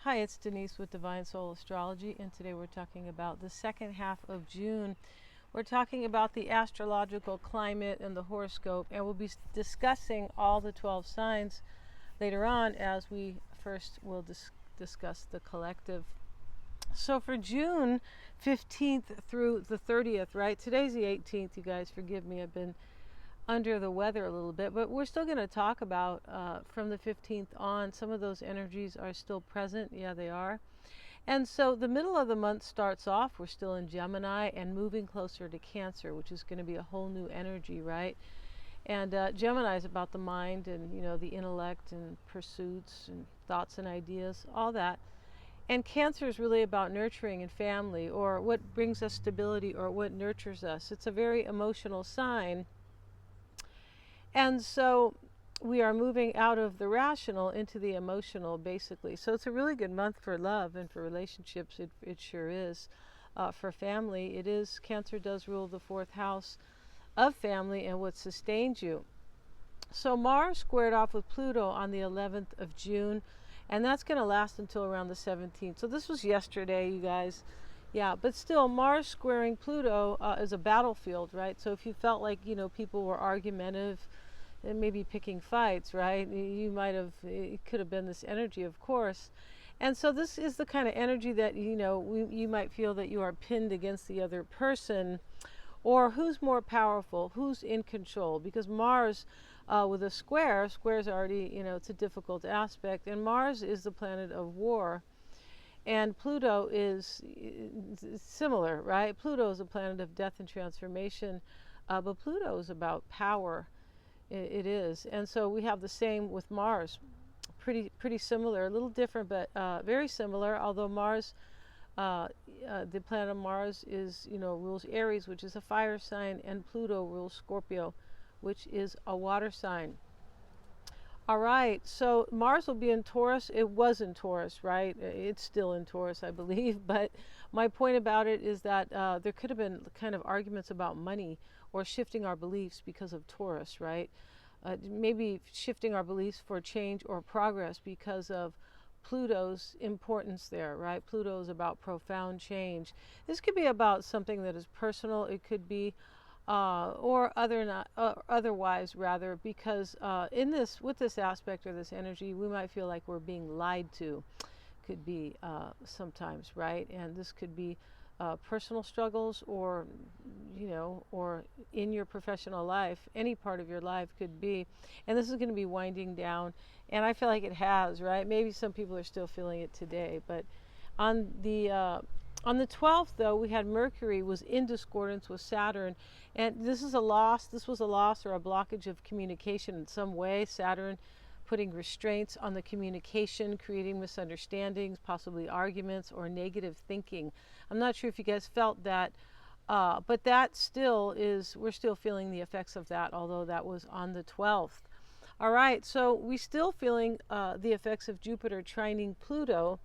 Hi, it's Denise with Divine Soul Astrology, and today we're talking about the second half of June. We're talking about the astrological climate and the horoscope, and we'll be discussing all the 12 signs later on as we first will discuss the collective. So for June 15th through the 30th, right? Today's the 18th, you guys forgive me, I've been under the weather a little bit, but we're still going to talk about from the 15th on. Some of those energies are still present. Yeah, they are. And so the middle of the month starts off, we're still in Gemini and moving closer to Cancer, which is going to be a whole new energy, right? And Gemini is about the mind and, the intellect and pursuits and thoughts and ideas, all that. And Cancer is really about nurturing and family, or what brings us stability, or what nurtures us. It's a very emotional sign. And so we are moving out of the rational into the emotional, basically. So it's a really good month for love and for relationships. It sure is. For family, it is. Cancer does rule the fourth house of family and what sustains you. So Mars squared off with Pluto on the 11th of June, and that's going to last until around the 17th. So this was yesterday, you guys. Yeah, but still, Mars squaring Pluto is a battlefield, right? So if you felt like, people were argumentative and maybe picking fights, right? You might have, it could have been this energy, of course. And so this is the kind of energy that, you might feel that you are pinned against the other person, or who's more powerful, who's in control. Because Mars, with a square's already, it's a difficult aspect. And Mars is the planet of war. And Pluto is similar, right? Pluto is a planet of death and transformation, but Pluto is about power. It is. And so we have the same with Mars. Pretty similar, a little different, but very similar. Although Mars, the planet of Mars is, rules Aries, which is a fire sign, and Pluto rules Scorpio, which is a water sign. All right, so Mars will be in Taurus. It was in Taurus, right? It's still in Taurus, I believe. But my point about it is that there could have been kind of arguments about money or shifting our beliefs because of Taurus, right? Maybe shifting our beliefs for change or progress because of Pluto's importance there, right? Pluto is about profound change. This could be about something that is personal. It could be otherwise rather, because with this aspect or this energy, we might feel like we're being lied to. Could be sometimes, right? And this could be personal struggles, or or in your professional life, any part of your life could be. And this is going to be winding down, and I feel like it has, right? Maybe some people are still feeling it today, but on the 12th, though, we had Mercury was in discordance with Saturn, and this was a loss or a blockage of communication in some way. Saturn putting restraints on the communication, creating misunderstandings, possibly arguments or negative thinking. I'm not sure if you guys felt that, but that still is, we're still feeling the effects of that, although that was on the 12th. All right, so we're still feeling the effects of Jupiter trining Pluto,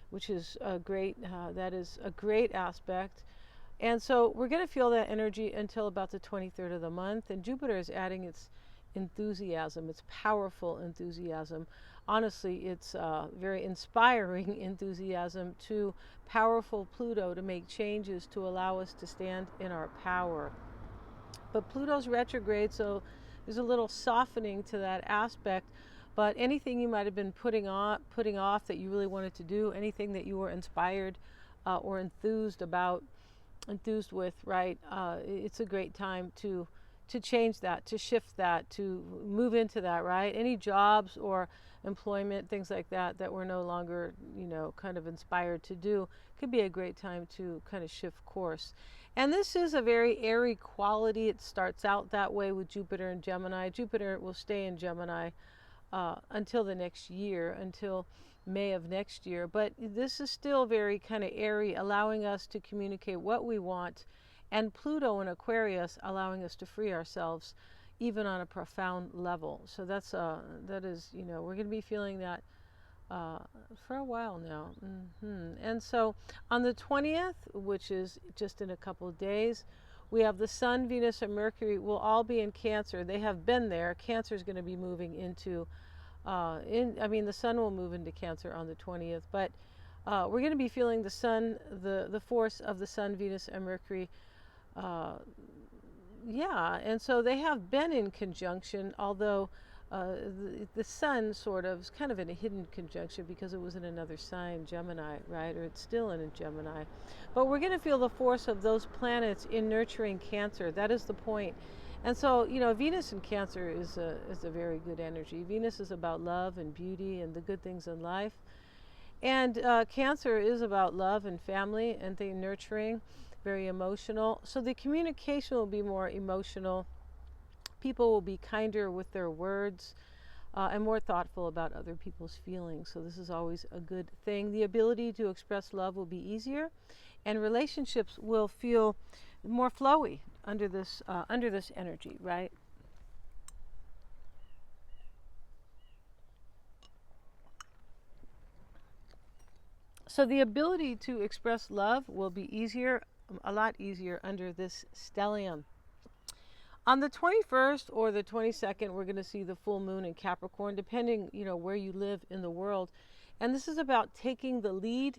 which is great. That is a great aspect. And so we're going to feel that energy until about the 23rd of the month. And Jupiter is adding its enthusiasm, its powerful enthusiasm. Honestly, it's very inspiring enthusiasm to powerful Pluto to make changes to allow us to stand in our power. But Pluto's retrograde, so there's a little softening to that aspect. But anything you might have been putting off that you really wanted to do, anything that you were inspired or enthused with, right? It's a great time to change that, to shift that, to move into that, right? Any jobs or employment, things like that we're no longer, kind of inspired to do, could be a great time to kind of shift course. And this is a very airy quality. It starts out that way with Jupiter and Gemini. Jupiter will stay in Gemini until the next year, until May of next year. But this is still very kind of airy, allowing us to communicate what we want. And Pluto in Aquarius allowing us to free ourselves, even on a profound level. So that is, we're going to be feeling that for a while now. And so on the 20th, which is just in a couple of days, we have the Sun, Venus, and Mercury will all be in Cancer. They have been there. Cancer is going to be moving into The sun will move into Cancer on the 20th, but we're going to be feeling the sun, the force of the sun, Venus, and Mercury. Uh, yeah, and so they have been in conjunction, although the sun sort of is kind of in a hidden conjunction because it was in another sign, Gemini, right? Or it's still in a Gemini. But we're going to feel the force of those planets in nurturing Cancer. That is the point. And so, Venus in Cancer is a very good energy. Venus is about love and beauty and the good things in life. And Cancer is about love and family and the nurturing, very emotional. So the communication will be more emotional. People will be kinder with their words and more thoughtful about other people's feelings. So this is always a good thing. The ability to express love will be easier, and relationships will feel more flowy under this energy, right? So the ability to express love will be easier, a lot easier under this stellium. On the 21st or the 22nd, we're going to see the full moon in Capricorn, depending, where you live in the world. And this is about taking the lead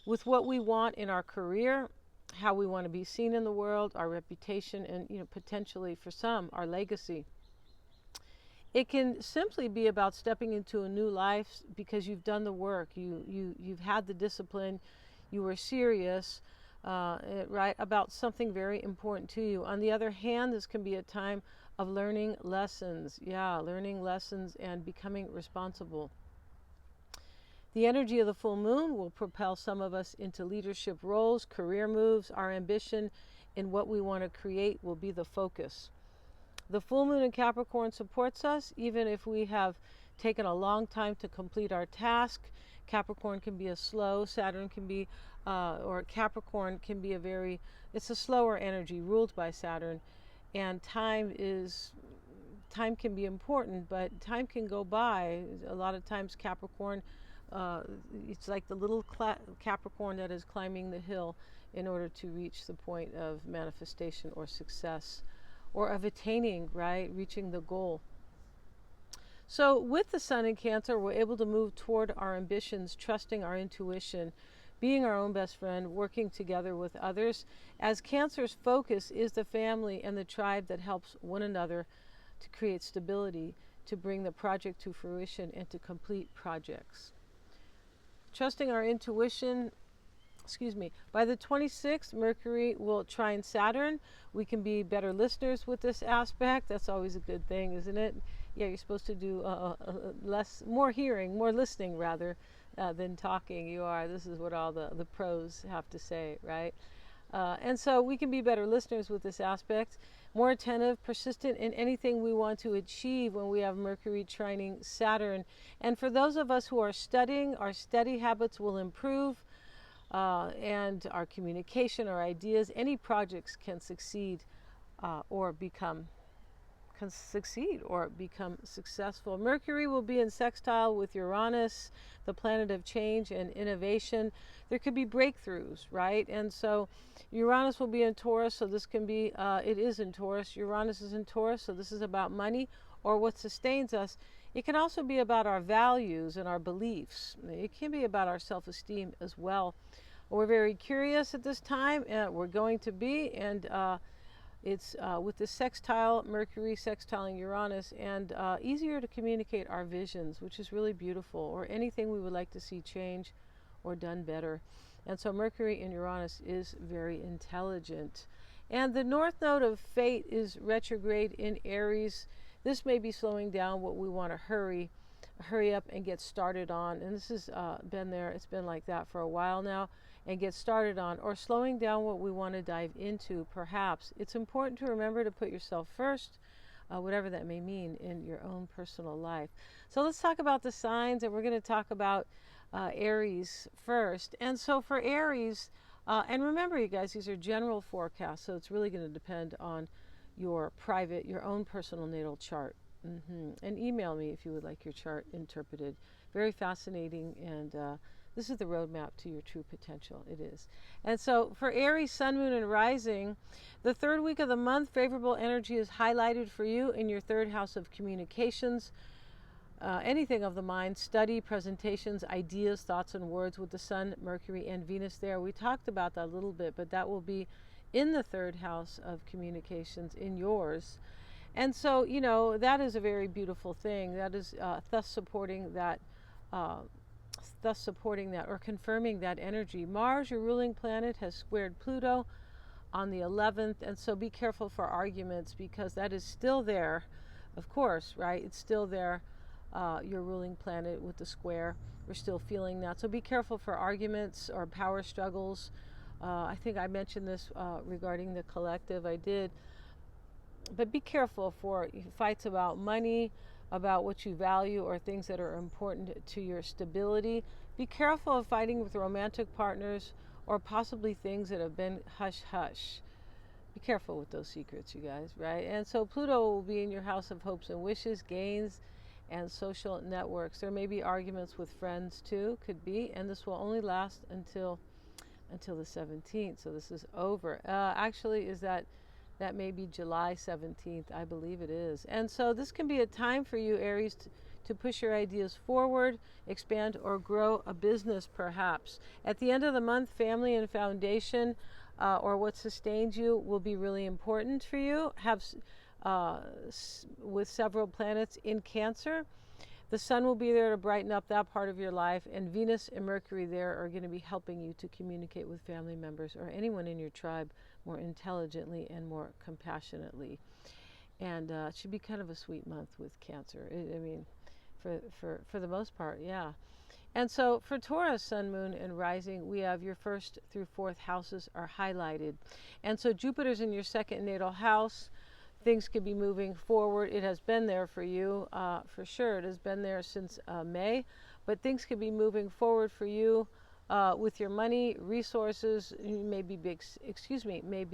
with what we want in our career, how we want to be seen in the world, our reputation, and, potentially for some, our legacy. It can simply be about stepping into a new life because you've done the work, you've had the discipline, you were serious, right, about something very important to you. On the other hand, this can be a time of learning lessons. Yeah, learning lessons and becoming responsible. The energy of the full moon will propel some of us into leadership roles, career moves. Our ambition in what we want to create will be the focus. The full moon in Capricorn supports us, even if we have taken a long time to complete our task. Capricorn can be a slow, Saturn can be, or Capricorn can be it's a slower energy ruled by Saturn. And time can be important, but time can go by. A lot of times Capricorn, it's like the little Capricorn that is climbing the hill in order to reach the point of manifestation or success, or of attaining, right, reaching the goal. So with the sun in Cancer, we're able to move toward our ambitions, trusting our intuition, being our own best friend, working together with others, as Cancer's focus is the family and the tribe that helps one another to create stability, to bring the project to fruition, and to complete projects. Trusting our intuition, by the 26th, Mercury will trine Saturn. We can be better listeners with this aspect. That's always a good thing, isn't it? Yeah, you're supposed to do more hearing, more listening rather, than talking. This is what all the pros have to say, right? And so we can be better listeners with this aspect, more attentive, persistent in anything we want to achieve when we have Mercury trining Saturn. And for those of us who are studying, our study habits will improve, and our communication, our ideas, any projects can succeed or become successful. Mercury will be in sextile with Uranus, the planet of change and innovation. There could be breakthroughs, right? And so Uranus will be in Taurus, so this can be, it is in Taurus. Uranus is in Taurus, so this is about money or what sustains us. It can also be about our values and our beliefs. It can be about our self-esteem as well. We're very curious at this time, and we're going to be, and it's with the sextile, Mercury sextiling Uranus, and easier to communicate our visions, which is really beautiful, or anything we would like to see change or done better. And so Mercury in Uranus is very intelligent. And the north node of fate is retrograde in Aries. This may be slowing down what we want to hurry up and get started on. And this has been there. It's been like that for a while now. And get started on, or slowing down what we want to dive into, perhaps. It's important to remember to put yourself first, whatever that may mean in your own personal life. So let's talk about the signs, and we're going to talk about Aries first. And so for Aries, and remember, you guys, these are general forecasts, so it's really going to depend on your own personal natal chart. And email me if you would like your chart interpreted. Very fascinating, and this is the roadmap to your true potential. It is. And so for Aries, Sun, Moon, and Rising, the third week of the month, favorable energy is highlighted for you in your third house of communications. anything of the mind, study, presentations, ideas, thoughts, and words with the Sun, Mercury, and Venus there. We talked about that a little bit, but that will be in the third house of communications in yours. And so, you know, that is a very beautiful thing. That is thus supporting that, or confirming that energy. Mars, your ruling planet, has squared Pluto on the 11th, and so be careful for arguments, because that is still there, of course, right? It's still there, your ruling planet with the square. We're still feeling that, so be careful for arguments or power struggles. I think I mentioned this regarding the collective. I did. But be careful for fights about money, about what you value, or things that are important to your stability. Be careful of fighting with romantic partners, or possibly things that have been hush-hush. Be careful with those secrets, you guys, right? And so Pluto will be in your house of hopes and wishes, gains, and social networks. There may be arguments with friends too, could be, and this will only last until the 17th. So this is over. Actually, that may be July 17th, I believe it is. And so this can be a time for you, Aries, to push your ideas forward, expand, or grow a business, perhaps. At the end of the month, family and foundation, or what sustains you, will be really important for you. With several planets in Cancer, the Sun will be there to brighten up that part of your life, and Venus and Mercury there are going to be helping you to communicate with family members or anyone in your tribe more intelligently and more compassionately. And it should be kind of a sweet month with Cancer. I mean, for the most part, yeah. And so for Taurus, Sun, Moon, and Rising, we have your first through fourth houses are highlighted. And so Jupiter's in your second natal house. Things could be moving forward. It has been there for you, for sure. It has been there since May, but things could be moving forward for you with your money, resources. You may be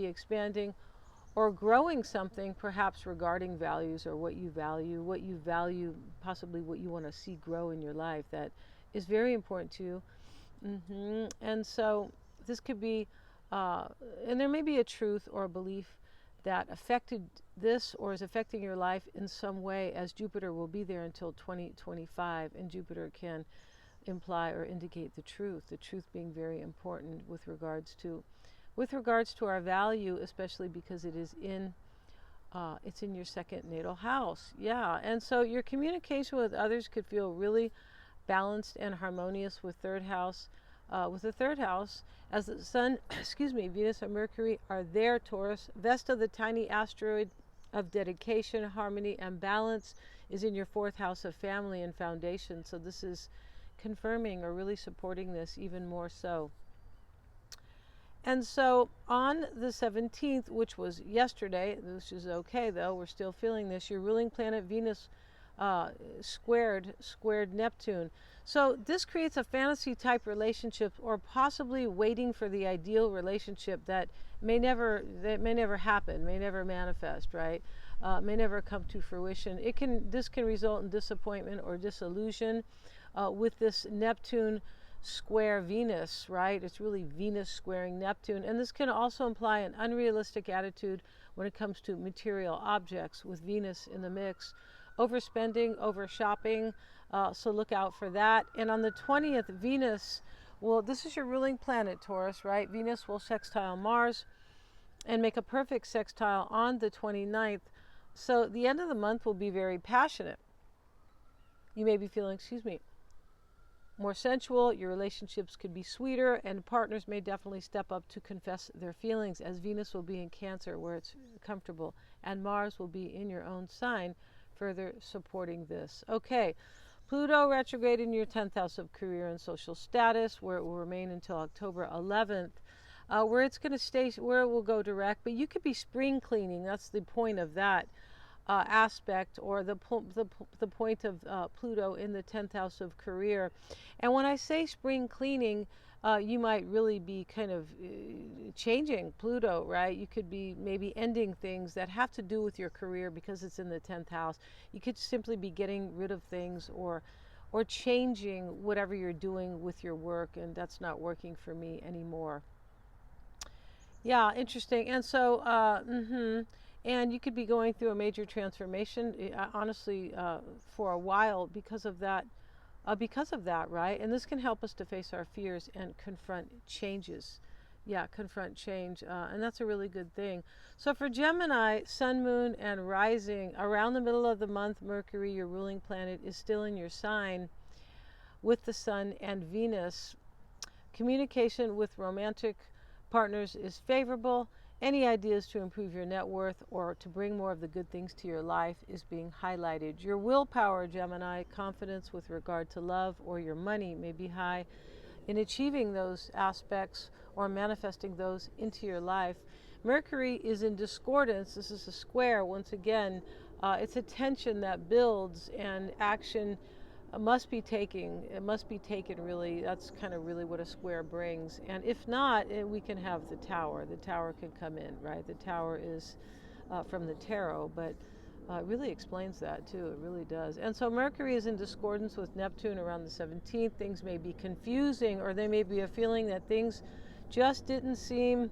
expanding or growing something, perhaps regarding values or what you value, possibly what you want to see grow in your life that is very important to you. And so this could be, and there may be a truth or a belief that affected this or is affecting your life in some way, as Jupiter will be there until 2025, and Jupiter can imply or indicate the truth being very important with regards to our value, especially because it is it's in your second natal house. Yeah. And so your communication with others could feel really balanced and harmonious with the third house, as the Sun, Venus and Mercury are there, Taurus. Vesta, the tiny asteroid of dedication, harmony, and balance, is in your fourth house of family and foundation. So this is confirming or really supporting this even more so. And so on the 17th, which was yesterday, this is okay though, we're still feeling this, your ruling planet Venus squared Neptune. So this creates a fantasy type relationship, or possibly waiting for the ideal relationship that may never happen, may never manifest, right? May never come to fruition. This can result in disappointment or disillusion with this Neptune square Venus, right? It's really Venus squaring Neptune. And this can also imply an unrealistic attitude when it comes to material objects with Venus in the mix. Overspending, over shopping, so look out for that. And on the 20th, Venus, well, this is your ruling planet, Taurus, right? Venus will sextile Mars and make a perfect sextile on the 29th. So the end of the month will be very passionate. You may be feeling, more sensual. Your relationships could be sweeter, and partners may definitely step up to confess their feelings, as Venus will be in Cancer, where it's comfortable, and Mars will be in your own sign, further supporting this. Okay, Pluto retrograde in your 10th house of career and social status, where it will remain until October 11th, where it's going to stay, where it will go direct. But you could be spring cleaning. That's the point of that aspect, or the point of Pluto in the 10th house of career. And when I say spring cleaning, you might really be kind of changing Pluto, right? You could be maybe ending things that have to do with your career because it's in the 10th house. You could simply be getting rid of things, or changing whatever you're doing with your work, and that's not working for me anymore. Yeah, interesting. And so And you could be going through a major transformation, honestly, for a while because of that, right? And this can help us to face our fears and confront changes. Yeah, confront change. And that's a really good thing. So for Gemini, Sun, Moon, and Rising, around the middle of the month, Mercury, your ruling planet, is still in your sign with the Sun and Venus. Communication with romantic partners is favorable. Any ideas to improve your net worth or to bring more of the good things to your life is being highlighted. Your willpower, Gemini, confidence with regard to love or your money may be high in achieving those aspects or manifesting those into your life. Mercury is in discordance. This is a square. Once again, it's a tension that builds, and action must be taken. It must be taken, really. That's kind of really what a square brings. And if not, we can have the Tower. The Tower can come in, right? The Tower is from the tarot, but it really explains that too. It really does. And so Mercury is in discordance with Neptune around the 17th. Things may be confusing, or they may be a feeling that things just didn't seem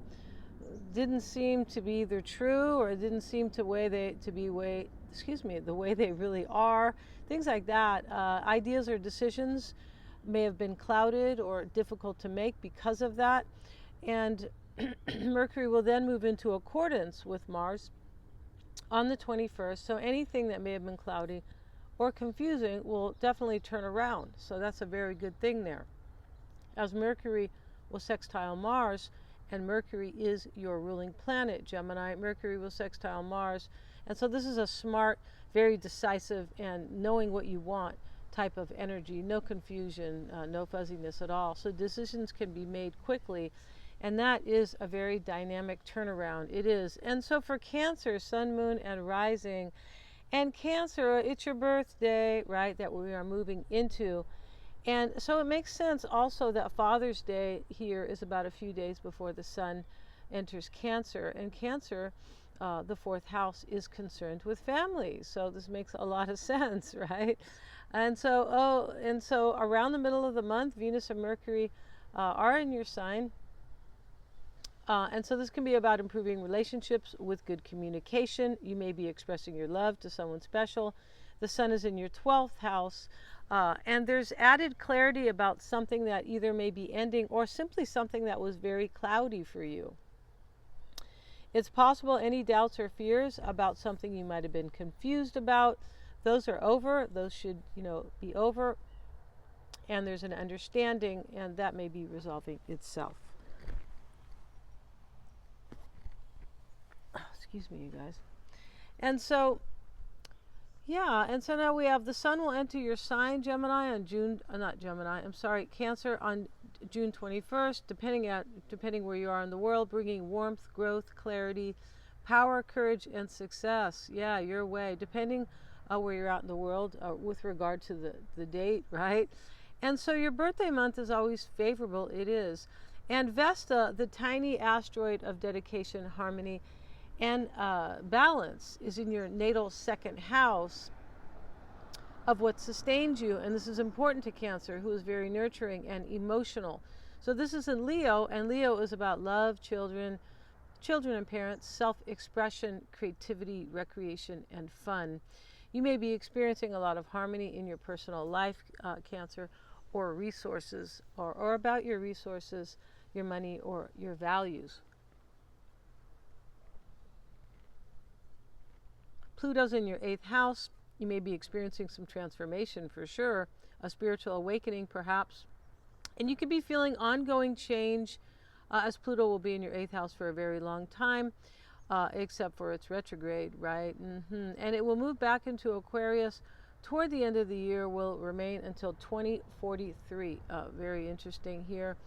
to be either true, or didn't seem the way they really are. Things like that. Ideas or decisions may have been clouded or difficult to make because of that. And Mercury will then move into accordance with Mars on the 21st. So anything that may have been cloudy or confusing will definitely turn around. So that's a very good thing there. As Mercury will sextile Mars, and Mercury is your ruling planet, Gemini. Mercury will sextile Mars. And so this is a smart, very decisive, and knowing what you want type of energy. No confusion, no fuzziness at all. So decisions can be made quickly. And that is a very dynamic turnaround. It is. And so for Cancer, Sun, Moon, and Rising. And Cancer, it's your birthday, right, that we are moving into. And so it makes sense also that Father's Day here is about a few days before the Sun enters Cancer. And Cancer, the fourth house, is concerned with families. So this makes a lot of sense, right? And so around the middle of the month, Venus and Mercury are in your sign. And so this can be about improving relationships with good communication. You may be expressing your love to someone special. The Sun is in your 12th house. And there's added clarity about something that either may be ending or simply something that was very cloudy for you. It's possible any doubts or fears about something you might have been confused about, those are over. Those should, be over. And there's an understanding, and that may be resolving itself. Excuse me, you guys. And so now we have the Sun will enter your sign, Gemini, on Cancer on June 21st, depending where you are in the world, bringing warmth, growth, clarity, power, courage, and success. Yeah, your way, depending where you're out in the world with regard to the date, right? And so your birthday month is always favorable. It is. And Vesta, the tiny asteroid of dedication, harmony, and balance, is in your natal second house of what sustains you. And this is important to Cancer, who is very nurturing and emotional. So this is in Leo, and Leo is about love, children and parents, self-expression, creativity, recreation, and fun. You may be experiencing a lot of harmony in your personal life, Cancer, or resources, or about your resources, your money, or your values. Pluto's in your 8th house. You may be experiencing some transformation for sure, a spiritual awakening perhaps. And you could be feeling ongoing change, as Pluto will be in your 8th house for a very long time, except for its retrograde, right? And it will move back into Aquarius toward the end of the year, will remain until 2043. Very interesting here.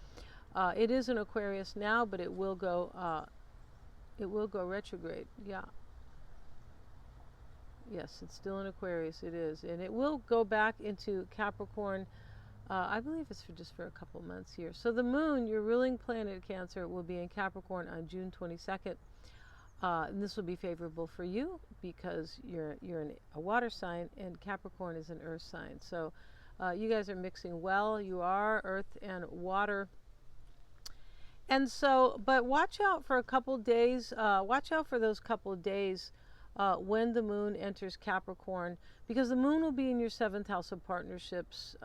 It is in Aquarius now, but it will go retrograde. Yeah. Yes, it's still in Aquarius, it is. And it will go back into Capricorn, I believe it's just for a couple months here. So the moon, your ruling planet, Cancer, will be in Capricorn on June 22nd. And this will be favorable for you because you're in a water sign, and Capricorn is an earth sign. So you guys are mixing well. You are earth and water. And so, but watch out for a couple days. Watch out for those couple of days when the moon enters Capricorn, because the moon will be in your seventh house of partnerships,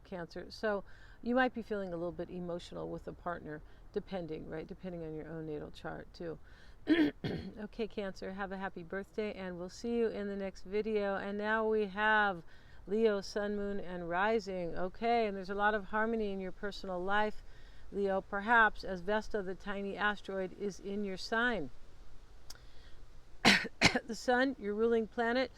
Cancer. So you might be feeling a little bit emotional with a partner, depending, right? Depending on your own natal chart too. Okay, Cancer, have a happy birthday, and we'll see you in the next video. And now we have Leo, Sun, Moon, and Rising. Okay, and there's a lot of harmony in your personal life, Leo, perhaps as Vesta, the tiny asteroid, is in your sign. The Sun, your ruling planet,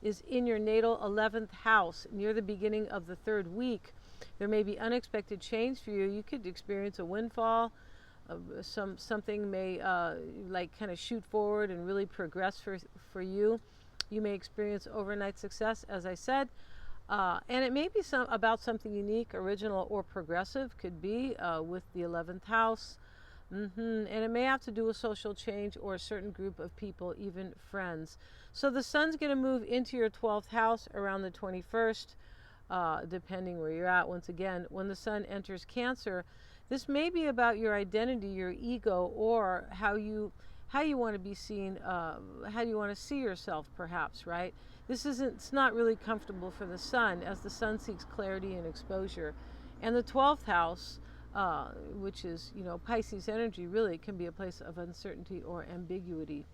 is in your natal 11th house, near the beginning of the third week. There may be unexpected change for you. You could experience a windfall. Something may like kind of shoot forward and really progress for you. You may experience overnight success, as I said. And it may be about something unique, original, or progressive. Could be with the 11th house. And it may have to do with social change or a certain group of people, even friends. So the Sun's going to move into your 12th house around the 21st, depending where you're at. Once again, when the Sun enters Cancer, this may be about your identity, your ego, or how you want to be seen, how you want to see yourself, perhaps, right? It's not really comfortable for the Sun, as the Sun seeks clarity and exposure. And the 12th house, which is, Pisces energy, really can be a place of uncertainty or ambiguity.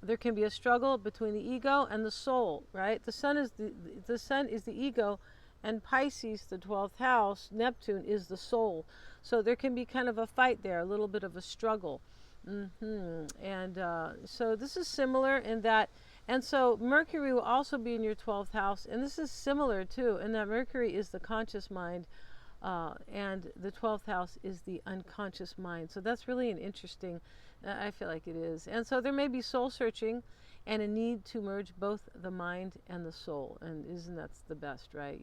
There can be a struggle between the ego and the soul, right? The Sun is the ego, and Pisces, the 12th house, Neptune, is the soul. So there can be kind of a fight there, a little bit of a struggle. And so this is similar in that. And so Mercury will also be in your 12th house, and this is similar too, in that Mercury is the conscious mind, and the 12th house is the unconscious mind. So that's really an interesting, I feel like it is. And so there may be soul searching and a need to merge both the mind and the soul. And isn't that the best, right?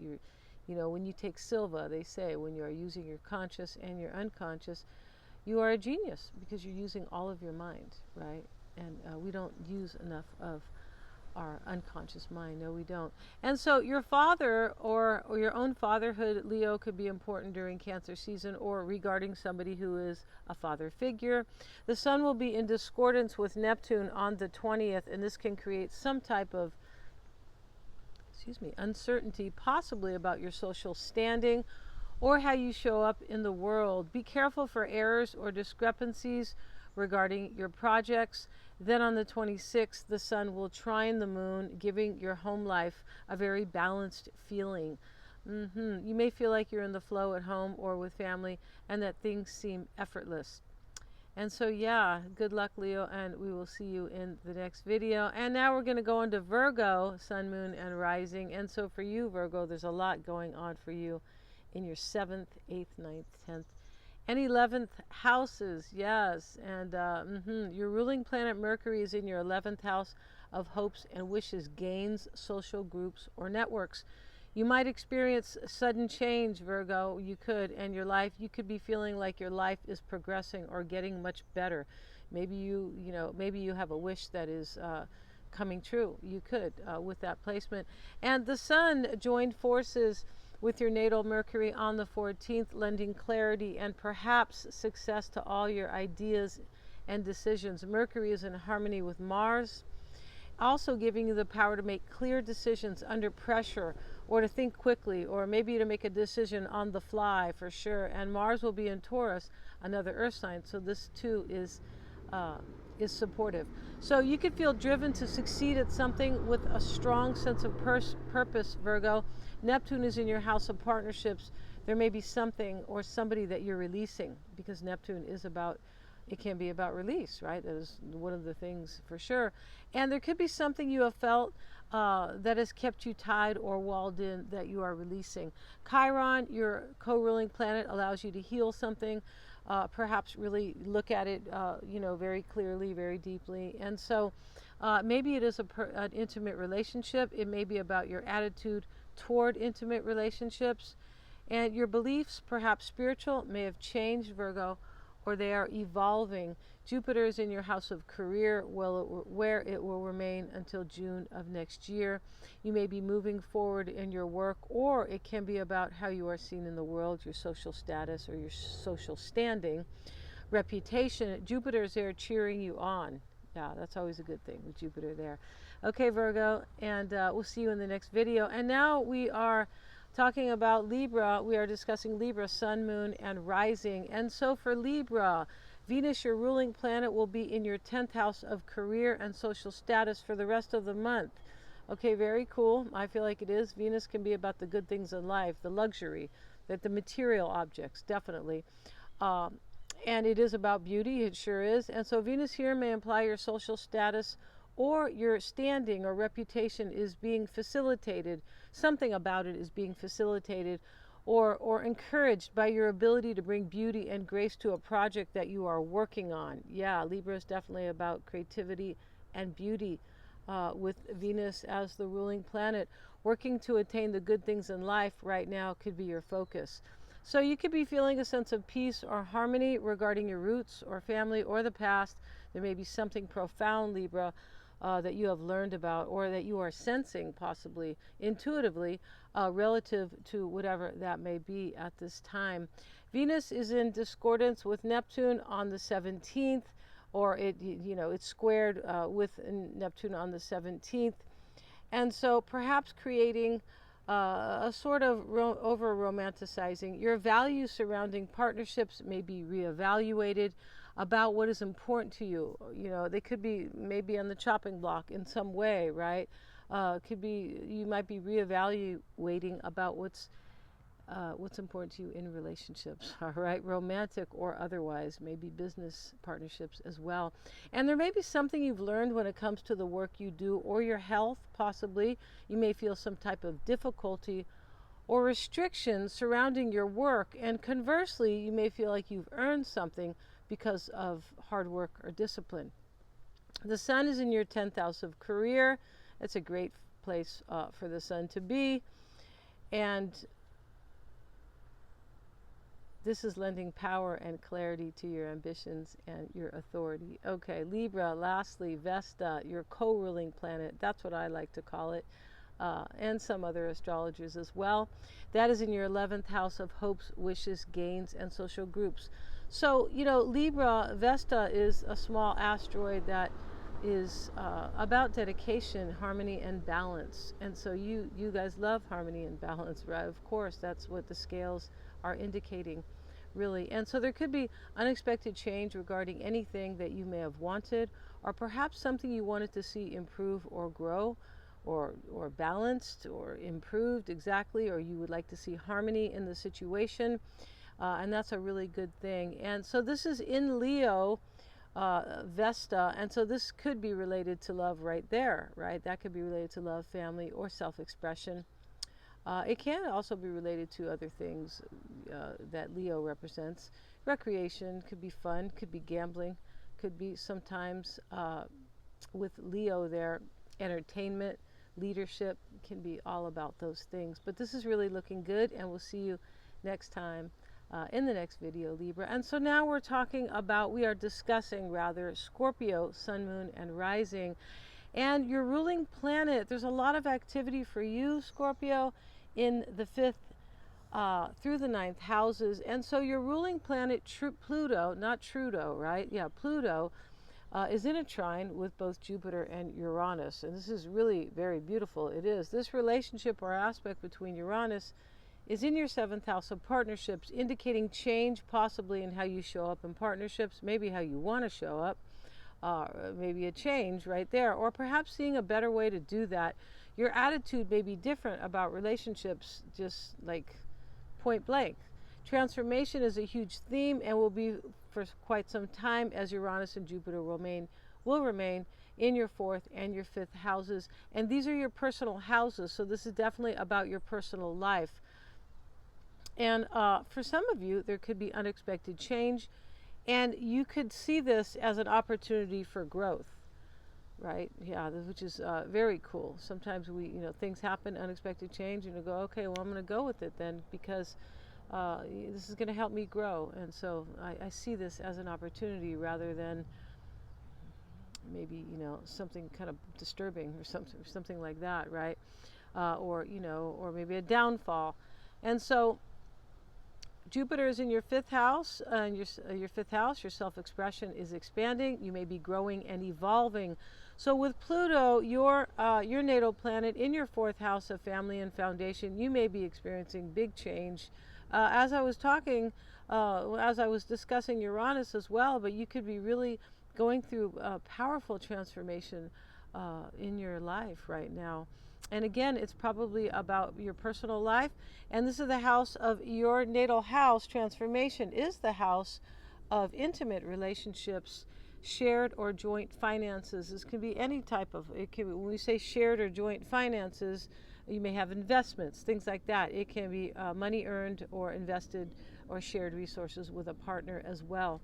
When you take Silva, they say when you are using your conscious and your unconscious, you are a genius because you're using all of your mind, right? And we don't use enough of our unconscious mind. No, we don't. And so your father or your own fatherhood, Leo, could be important during Cancer season, or regarding somebody who is a father figure. The Sun will be in discordance with Neptune on the 20th, and this can create some type of uncertainty, possibly about your social standing or how you show up in the world. Be careful for errors or discrepancies regarding your projects. Then on the 26th, the Sun will trine the Moon, giving your home life a very balanced feeling. You may feel like you're in the flow at home or with family, and that things seem effortless. And so, yeah, good luck, Leo, and we will see you in the next video. And now we're going to go into Virgo, Sun, Moon, and Rising. And so for you, Virgo, there's a lot going on for you in your 7th, 8th, 9th, 10th, and 11th houses. Yes. And your ruling planet Mercury is in your 11th house of hopes and wishes, gains, social groups, or networks. You might experience sudden change, Virgo. You could, and your life, you could be feeling like your life is progressing or getting much better. Maybe maybe you have a wish that is coming true. You could with that placement. And the Sun joined forces with your natal Mercury on the 14th, lending clarity and perhaps success to all your ideas and decisions. Mercury is in harmony with Mars, also giving you the power to make clear decisions under pressure, or to think quickly, or maybe to make a decision on the fly, for sure. And Mars will be in Taurus, another earth sign, so this too is supportive. So you could feel driven to succeed at something with a strong sense of purpose, Virgo. Neptune is in your house of partnerships. There may be something or somebody that you're releasing, because Neptune is it can be about release, right? That is one of the things for sure. And there could be something you have felt that has kept you tied or walled in that you are releasing. Chiron, your co-ruling planet, allows you to heal something, perhaps really look at it, very clearly, very deeply. And so maybe it is an intimate relationship. It may be about your attitude toward intimate relationships. And your beliefs, perhaps spiritual, may have changed, Virgo, or they are evolving. Jupiter is in your house of career, where it will remain until June of next year. You may be moving forward in your work, or it can be about how you are seen in the world, your social status or your social standing, reputation. Jupiter is there cheering you on. Yeah, that's always a good thing with Jupiter there. Okay, Virgo, and we'll see you in the next video. And now we are talking about Libra. We are discussing Libra, Sun, Moon, and Rising. And so for Libra, Venus, your ruling planet, will be in your 10th house of career and social status for the rest of the month. Okay, very cool. I feel like it is. Venus can be about the good things in life, the luxury, that the material objects, definitely. And it is about beauty, it sure is. And so Venus here may imply your social status or your standing or reputation is being facilitated. Something about it is being facilitated or encouraged by your ability to bring beauty and grace to a project that you are working on. Yeah, Libra is definitely about creativity and beauty, with Venus as the ruling planet. Working to attain the good things in life right now could be your focus. So you could be feeling a sense of peace or harmony regarding your roots or family or the past. There may be something profound, Libra, that you have learned about or that you are sensing possibly intuitively relative to whatever that may be at this time. Venus is in discordance with Neptune on the 17th, or it's squared with Neptune on the 17th. And so perhaps creating a sort of over-romanticizing. Your values surrounding partnerships may be reevaluated about what is important to you. You know, they could be maybe on the chopping block in some way, right? Could be, you might be reevaluating about what's important to you in relationships, all right, romantic or otherwise, maybe business partnerships as well. And there may be something you've learned when it comes to the work you do or your health, possibly. You may feel some type of difficulty or restrictions surrounding your work, and conversely, you may feel like you've earned something because of hard work or discipline. The Sun is in your 10th house of career. It's a great place for the Sun to be, and this is lending power and clarity to your ambitions and your authority. Okay, Libra, lastly, Vesta, your co-ruling planet. That's what I like to call it, and some other astrologers as well. That is in your 11th house of hopes, wishes, gains, and social groups. So, you know, Libra, Vesta is a small asteroid that is about dedication, harmony, and balance. And so you guys love harmony and balance, right? Of course, that's what the scales are indicating, really. And so there could be unexpected change regarding anything that you may have wanted, or perhaps something you wanted to see improve or grow, or balanced or improved, exactly, or you would like to see harmony in the situation, and that's a really good thing. And so this is in Leo, Vesta, and so this could be related to love right there, right? That could be related to love, family, or self-expression. It can also be related to other things that Leo represents. Recreation could be fun, could be gambling, could be sometimes with Leo there, entertainment, leadership, can be all about those things. But this is really looking good, and we'll see you next time in the next video, Libra. And so now we are discussing rather Scorpio, Sun, Moon, and Rising. And your ruling planet, there's a lot of activity for you, Scorpio, in the 5th through the 9th houses. And so your ruling planet, Pluto, not Trudeau, right? Yeah, Pluto is in a trine with both Jupiter and Uranus. And this is really very beautiful. It is. This relationship or aspect between Uranus is in your 7th house of partnerships, indicating change possibly in how you show up in partnerships, maybe how you want to show up. Maybe a change right there, or perhaps seeing a better way to do that. Your attitude may be different about relationships, just like point blank. Transformation is a huge theme and will be for quite some time, as Uranus and Jupiter will remain in your 4th and your 5th houses. And these are your personal houses, so this is definitely about your personal life. And for some of you, there could be unexpected change, and you could see this as an opportunity for growth, right? Yeah, which is very cool. Sometimes things happen, unexpected change, and you go, okay, well, I'm going to go with it then, because this is going to help me grow. And so I see this as an opportunity rather than maybe, something kind of disturbing or something like that, right? Or maybe a downfall. And so Jupiter is in your fifth house, and your fifth house, your self-expression is expanding. You may be growing and evolving. So with Pluto, your natal planet in your fourth house of family and foundation, you may be experiencing big change. As I was discussing Uranus as well, but you could be really going through a powerful transformation in your life right now. And again, it's probably about your personal life. And this is the house of your natal house. Transformation is the house of intimate relationships, shared or joint finances. This can be any type of, when we say shared or joint finances, you may have investments, things like that. It can be money earned or invested or shared resources with a partner as well.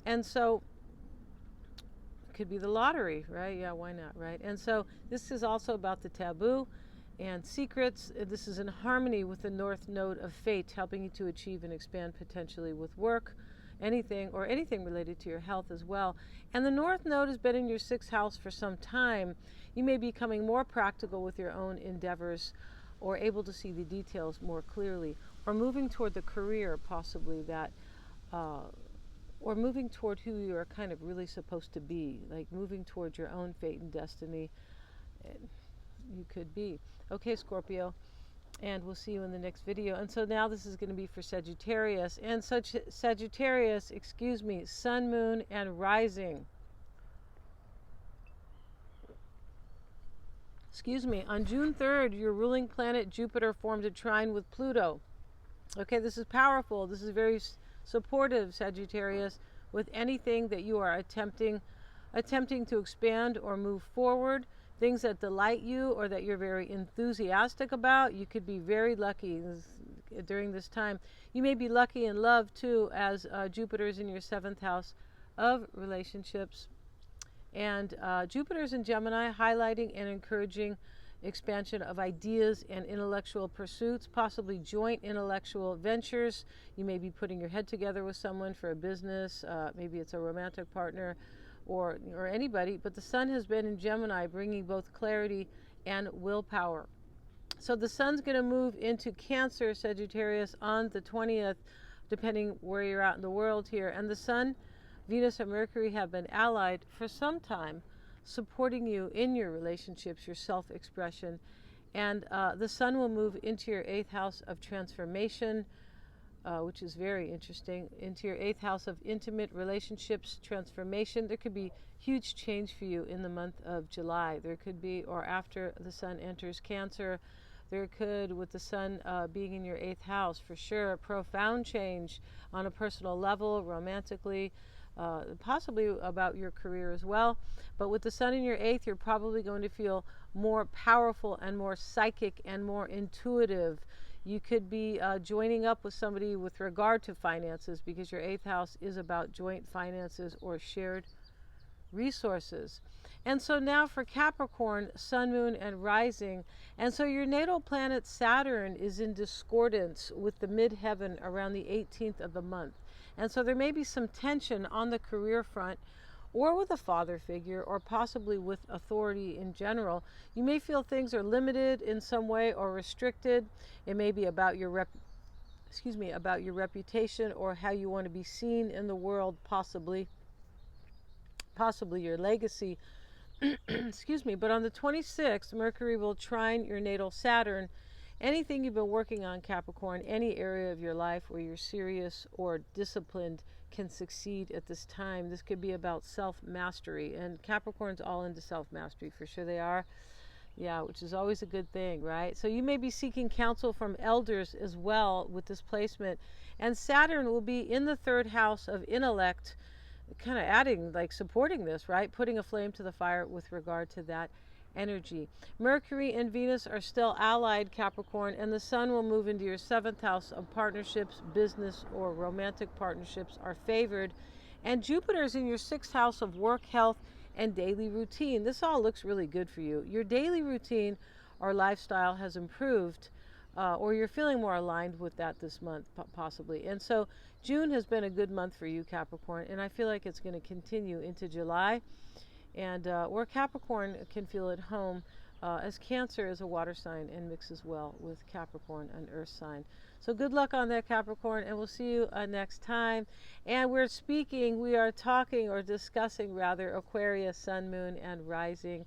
And so could be the lottery, right? Yeah, why not, right? And so this is also about the taboo and secrets. This is in harmony with the North Node of Fate, helping you to achieve and expand potentially with work, anything related to your health as well. And the North Node has been in your sixth house for some time. You may be becoming more practical with your own endeavors, or able to see the details more clearly, or moving toward the career possibly that or moving toward who you are kind of really supposed to be, like moving toward your own fate and destiny. You could be. Okay, Scorpio, and we'll see you in the next video. And so now this is going to be for Sagittarius. And Sagittarius, Sun, Moon, and Rising. On June 3rd, your ruling planet Jupiter formed a trine with Pluto. Okay, this is powerful. This is very supportive, Sagittarius, with anything that you are attempting to expand or move forward, things that delight you or that you're very enthusiastic about. You could be very lucky during this time. You may be lucky in love too, as Jupiter's in your seventh house of relationships. And Jupiter's in Gemini, highlighting and encouraging expansion of ideas and intellectual pursuits, possibly joint intellectual ventures. You may be putting your head together with someone for a business, maybe it's a romantic partner or anybody, but the Sun has been in Gemini, bringing both clarity and willpower. So the Sun's going to move into Cancer, Sagittarius, on the 20th, depending where you're at in the world here. And the Sun, Venus, and Mercury have been allied for some time, supporting you in your relationships, your self-expression. And the Sun will move into your eighth house of transformation, which is very interesting, into your eighth house of intimate relationships, transformation. There could be huge change for you in the month of July. There could be, or after the Sun enters Cancer, there could, with the Sun being in your eighth house, for sure, profound change on a personal level, romantically, possibly about your career as well. But with the Sun in your eighth, you're probably going to feel more powerful and more psychic and more intuitive. You could be joining up with somebody with regard to finances, because your eighth house is about joint finances or shared resources. And so now for Capricorn, Sun, Moon, and Rising. And so your natal planet Saturn is in discordance with the midheaven around the 18th of the month. And so there may be some tension on the career front, or with a father figure, or possibly with authority in general. You may feel things are limited in some way or restricted. It may be about your reputation or how you want to be seen in the world, possibly your legacy. But on the 26th, Mercury will trine your natal Saturn. Anything you've been working on, Capricorn, any area of your life where you're serious or disciplined, can succeed at this time. This could be about self-mastery, and Capricorn's all into self-mastery, for sure they are. Yeah, which is always a good thing, right? So you may be seeking counsel from elders as well with this placement. And Saturn will be in the third house of intellect, kind of adding, like supporting this, right? Putting a flame to the fire with regard to that energy. Mercury and Venus are still allied, Capricorn, and the Sun will move into your seventh house of partnerships, business, or romantic partnerships are favored. And Jupiter's in your sixth house of work, health, and daily routine. This all looks really good for you. Your daily routine or lifestyle has improved or you're feeling more aligned with that this month, possibly. And so June has been a good month for you, Capricorn, and I feel like it's going to continue into July. And where Capricorn can feel at home, as Cancer is a water sign and mixes well with Capricorn, an earth sign. So good luck on that, Capricorn, and we'll see you next time. And we are talking or discussing rather Aquarius, Sun, Moon, and Rising.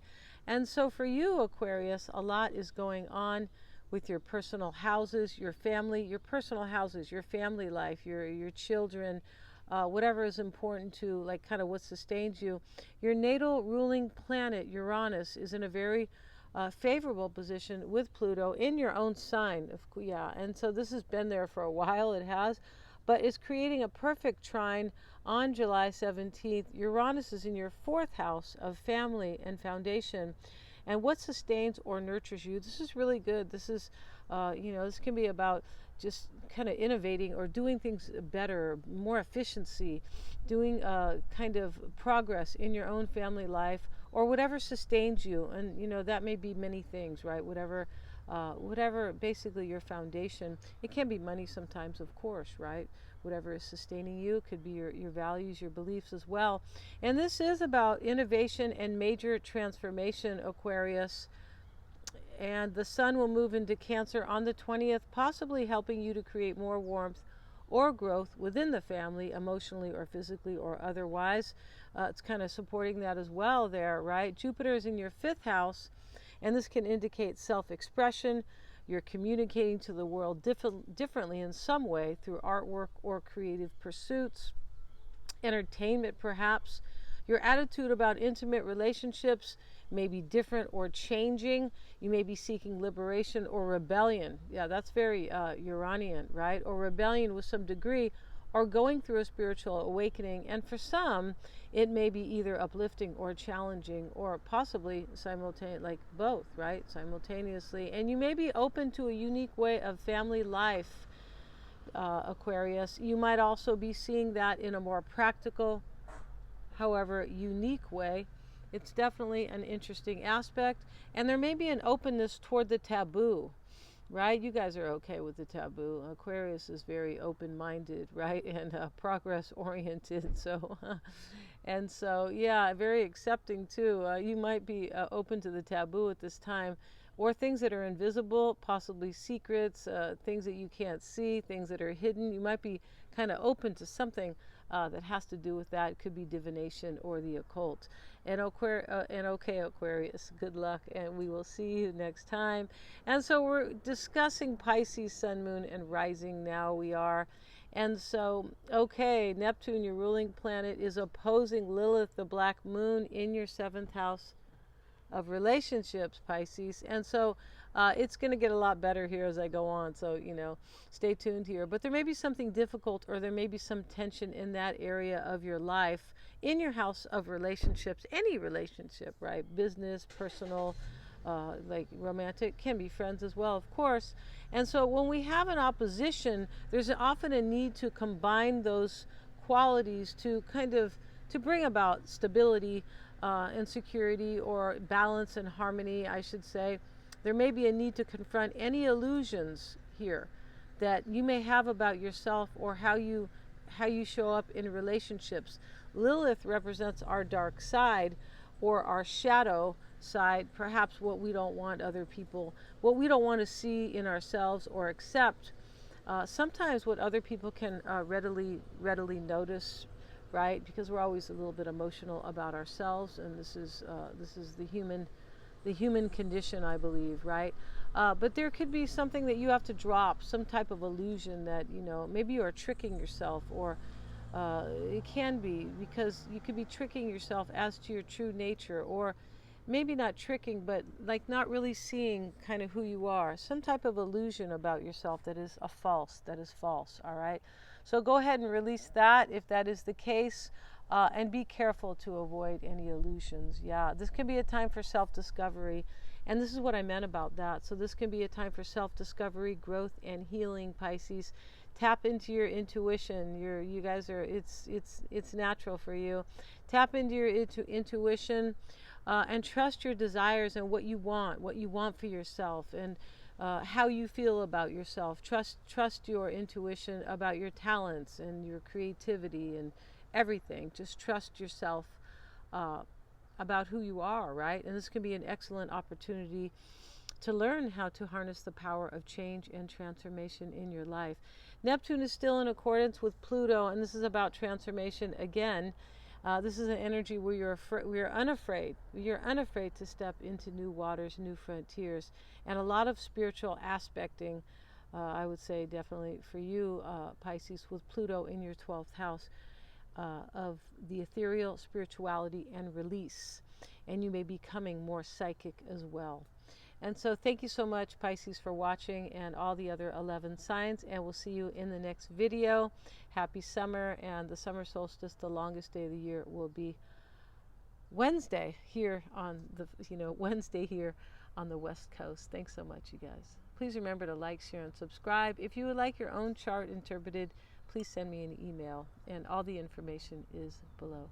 And so for you, Aquarius, a lot is going on with your personal houses, your family, your personal houses, your family life, your children, whatever is important to, like, kind of what sustains you. Your natal ruling planet, Uranus, is in a very favorable position with Pluto in your own sign. Yeah, and so this has been there for a while, it has, but it's creating a perfect trine on July 17th. Uranus is in your fourth house of family and foundation. And what sustains or nurtures you, this is really good. This is, this can be about just kind of innovating or doing things better, more efficiency, doing kind of progress in your own family life, or whatever sustains you. And, that may be many things, right? Whatever basically your foundation. It can be money sometimes, of course, right? Whatever is sustaining you could be your values, your beliefs as well. And this is about innovation and major transformation, Aquarius. And the sun will move into Cancer on the 20th, possibly helping you to create more warmth or growth within the family, emotionally or physically or otherwise. It's kind of supporting that as well there, right? Jupiter is in your fifth house, and this can indicate self-expression. You're communicating to the world differently in some way through artwork or creative pursuits, entertainment perhaps. Your attitude about intimate relationships may be different or changing. You may be seeking liberation or rebellion. Yeah, that's very Uranian, right? Or rebellion with some degree, or going through a spiritual awakening. And for some, it may be either uplifting or challenging, or possibly simultaneously, like both, right? Simultaneously. And you may be open to a unique way of family life, Aquarius. You might also be seeing that in a more practical, however unique way. It's definitely an interesting aspect. And there may be an openness toward the taboo, right? You guys are okay with the taboo. Aquarius is very open-minded, right? And progress-oriented. So, and so, yeah, very accepting too. You might be open to the taboo at this time, or things that are invisible, possibly secrets, things that you can't see, things that are hidden. You might be kind of open to something that has to do with that. It could be divination or the occult. And okay, Aquarius, good luck, and we will see you next time. And so we're discussing Pisces, Sun, Moon, and Rising now. We are. And so, okay, Neptune, your ruling planet, is opposing Lilith, the black moon, in your seventh house of relationships, Pisces. And so it's going to get a lot better here as I go on. So, stay tuned here. But there may be something difficult, or there may be some tension in that area of your life, in your house of relationships, any relationship, right? Business, personal, like romantic, can be friends as well, of course. And so when we have an opposition, there's often a need to combine those qualities to kind of to bring about stability and security, or balance and harmony, I should say. There may be a need to confront any illusions here that you may have about yourself, or how you show up in relationships. Lilith represents our dark side, or our shadow side, perhaps what we don't want other people, what we don't want to see in ourselves or accept. Sometimes what other people can readily notice, right? Because we're always a little bit emotional about ourselves, and this is the human condition, I believe, right? But there could be something that you have to drop, some type of illusion that, maybe you are tricking yourself, or it can be because you could be tricking yourself as to your true nature, or maybe not tricking, but like not really seeing kind of who you are. Some type of illusion about yourself that is false, all right? So go ahead and release that if that is the case. And be careful to avoid any illusions. Yeah, this can be a time for self-discovery. And this is what I meant about that. So this can be a time for self-discovery, growth, and healing, Pisces. Tap into your intuition. You guys are, it's natural for you. Tap into your intuition and trust your desires and what you want for yourself. And how you feel about yourself. Trust your intuition about your talents and your creativity and everything. Just trust yourself about who you are, right? And this can be an excellent opportunity to learn how to harness the power of change and transformation in your life. Neptune is still in accordance with Pluto, and this is about transformation again. This is an energy where you're unafraid. You're unafraid to step into new waters, new frontiers, and a lot of spiritual aspecting. I would say definitely for you, Pisces, with Pluto in your 12th house, of the ethereal, spirituality, and release. And you may be becoming more psychic as well. And so thank you so much, Pisces, for watching, and all the other 11 signs, and we'll see you in the next video. Happy summer, and the summer solstice, the longest day of the year, will be Wednesday here on the Wednesday here on the West Coast. Thanks so much, you guys. Please remember to like, share, and subscribe. If you would like your own chart interpreted, please send me an email, and all the information is below.